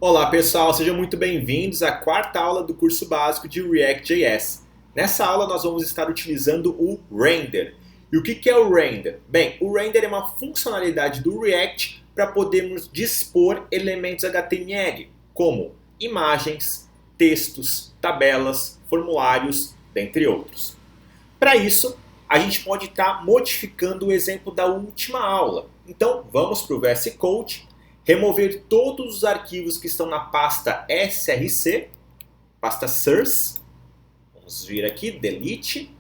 Olá pessoal, sejam muito bem-vindos à quarta aula do curso básico de React.js. Nessa aula nós vamos estar utilizando o Render. E o que é o Render? Bem, o Render é uma funcionalidade do React para podermos dispor elementos HTML, como imagens, textos, tabelas, formulários, dentre outros. Para isso, a gente pode estar modificando o exemplo da última aula. Então, vamos para o VS Code, remover todos os arquivos que estão na pasta src, pasta source. Vamos vir aqui, delete.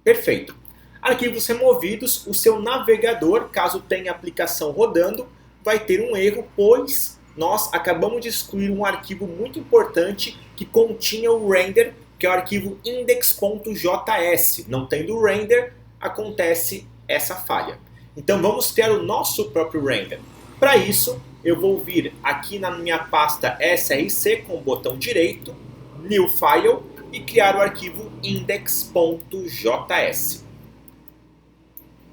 Perfeito. Arquivos removidos, o seu navegador, caso tenha aplicação rodando, vai ter um erro, pois nós acabamos de excluir um arquivo muito importante que continha o render, que é o arquivo index.js. Não tendo render, acontece essa falha. Então vamos criar o nosso próprio render. Para isso, eu vou vir aqui na minha pasta src com o botão direito, New File, e criar o arquivo index.js.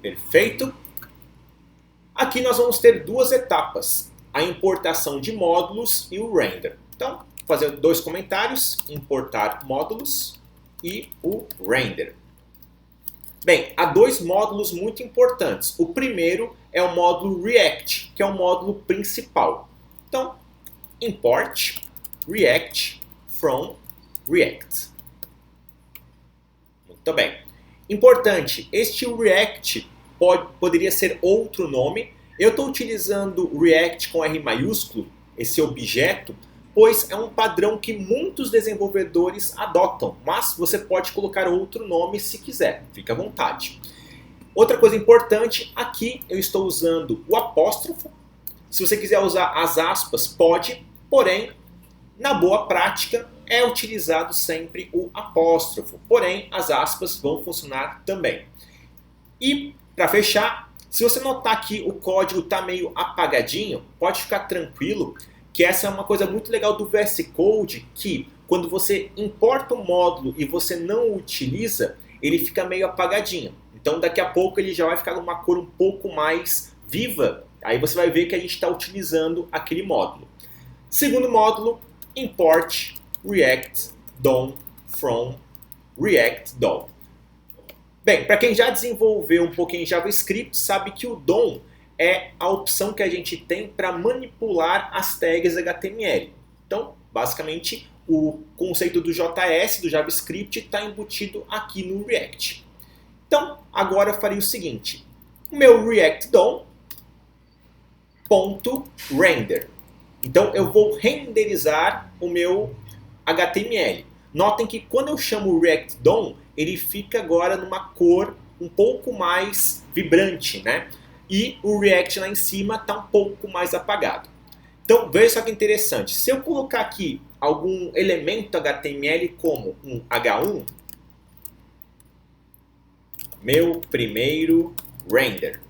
Perfeito? Aqui nós vamos ter duas etapas, a importação de módulos e o render. Então, vou fazer dois comentários, importar módulos e o render. Bem, há dois módulos muito importantes. O primeiro é o módulo React, que é o módulo principal. Então, import React from React. Muito bem. Importante, este React poderia ser outro nome. Eu estou utilizando React com R maiúsculo, esse objeto, pois é um padrão que muitos desenvolvedores adotam, mas você pode colocar outro nome se quiser, fique à vontade. Outra coisa importante, aqui eu estou usando o apóstrofo. Se você quiser usar as aspas, pode, porém, na boa prática, é utilizado sempre o apóstrofo, porém, as aspas vão funcionar também. E, para fechar, se você notar que o código está meio apagadinho, pode ficar tranquilo, que essa é uma coisa muito legal do VS Code, que quando você importa um módulo e você não o utiliza, ele fica meio apagadinho. Então daqui a pouco ele já vai ficar numa cor um pouco mais viva, aí você vai ver que a gente está utilizando aquele módulo. Segundo módulo, import React DOM from React DOM. Bem, para quem já desenvolveu um pouquinho em JavaScript, sabe que o DOM é a opção que a gente tem para manipular as tags HTML. Então, basicamente, o conceito do JS, do JavaScript, está embutido aqui no React. Então, agora eu farei o seguinte. O meu React DOM.render. Então, eu vou renderizar o meu HTML. Notem que quando eu chamo o React DOM, ele fica agora numa cor um pouco mais vibrante, né? E o React lá em cima está um pouco mais apagado. Então, veja só que interessante. Se eu colocar aqui algum elemento HTML como um H1, meu primeiro render.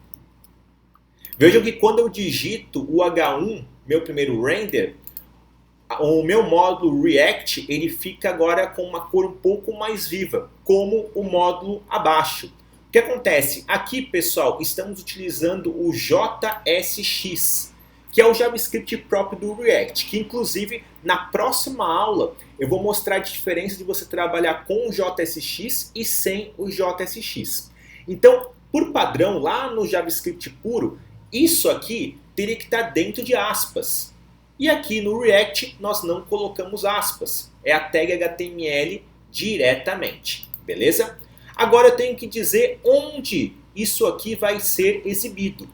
Vejam que quando eu digito o H1, meu primeiro render, o meu módulo React ele fica agora com uma cor um pouco mais viva, como o módulo abaixo. O que acontece? Aqui, pessoal, estamos utilizando o JSX, que é o JavaScript próprio do React, que inclusive na próxima aula eu vou mostrar a diferença de você trabalhar com o JSX e sem o JSX. Então, por padrão, lá no JavaScript puro, isso aqui teria que estar dentro de aspas. E aqui no React nós não colocamos aspas, é a tag HTML diretamente, beleza? Agora eu tenho que dizer onde isso aqui vai ser exibido.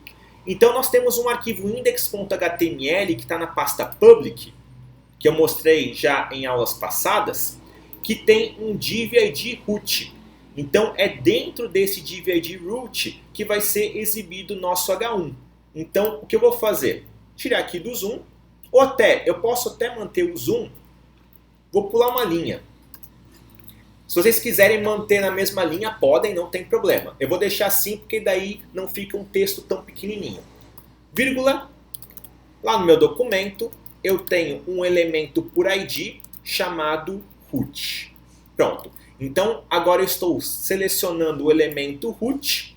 Então nós temos um arquivo index.html que está na pasta public, que eu mostrei já em aulas passadas, que tem um div id root. Então é dentro desse div id root que vai ser exibido o nosso H1. Então o que eu vou fazer? Tirar aqui do zoom, ou eu posso até manter o zoom, vou pular uma linha. Se vocês quiserem manter na mesma linha, podem, não tem problema. Eu vou deixar assim porque daí não fica um texto tão pequenininho. Vírgula, lá no meu documento, eu tenho um elemento por ID chamado root. Pronto. Então, agora eu estou selecionando o elemento root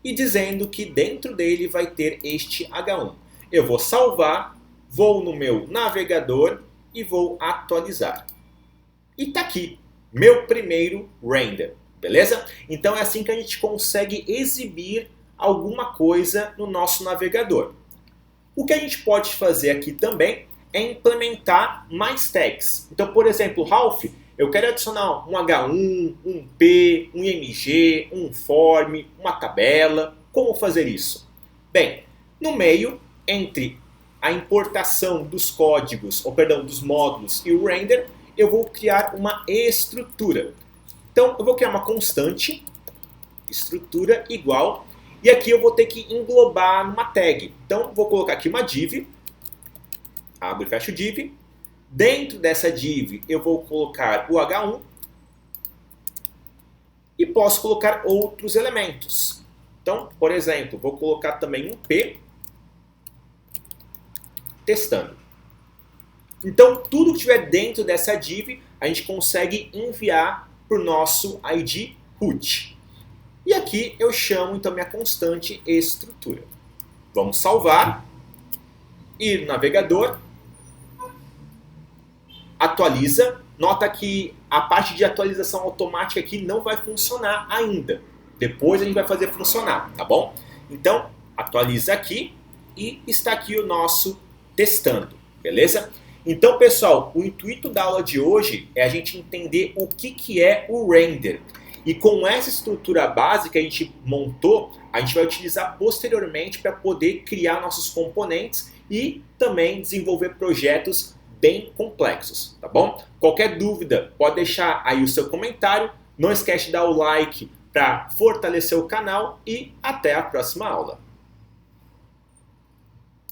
e dizendo que dentro dele vai ter este H1. Eu vou salvar vou no meu navegador e vou atualizar. E está aqui, meu primeiro render, beleza? Então é assim que a gente consegue exibir alguma coisa no nosso navegador. O que a gente pode fazer aqui também é implementar mais tags. Então, por exemplo, Ralph, eu quero adicionar um H1, um P, um IMG, um form, uma tabela. Como fazer isso? Bem, no meio, entre a importação dos códigos, dos módulos e o render, eu vou criar uma estrutura. Então, eu vou criar uma constante, estrutura igual, e aqui eu vou ter que englobar numa tag. Então, vou colocar aqui uma div, abro e fecho div. Dentro dessa div, eu vou colocar o H1 e posso colocar outros elementos. Então, por exemplo, vou colocar também um P, testando. Então, tudo que estiver dentro dessa div, a gente consegue enviar para o nosso ID root. E aqui eu chamo então minha constante estrutura. Vamos salvar, ir no navegador, atualiza. Nota que a parte de atualização automática aqui não vai funcionar ainda. Depois a gente vai fazer funcionar, tá bom? Então, atualiza aqui e está aqui o nosso testando, beleza? Então, pessoal, o intuito da aula de hoje é a gente entender o que é o render. E com essa estrutura básica que a gente montou, a gente vai utilizar posteriormente para poder criar nossos componentes e também desenvolver projetos bem complexos, tá bom? Qualquer dúvida, pode deixar aí o seu comentário. Não esquece de dar o like para fortalecer o canal e até a próxima aula.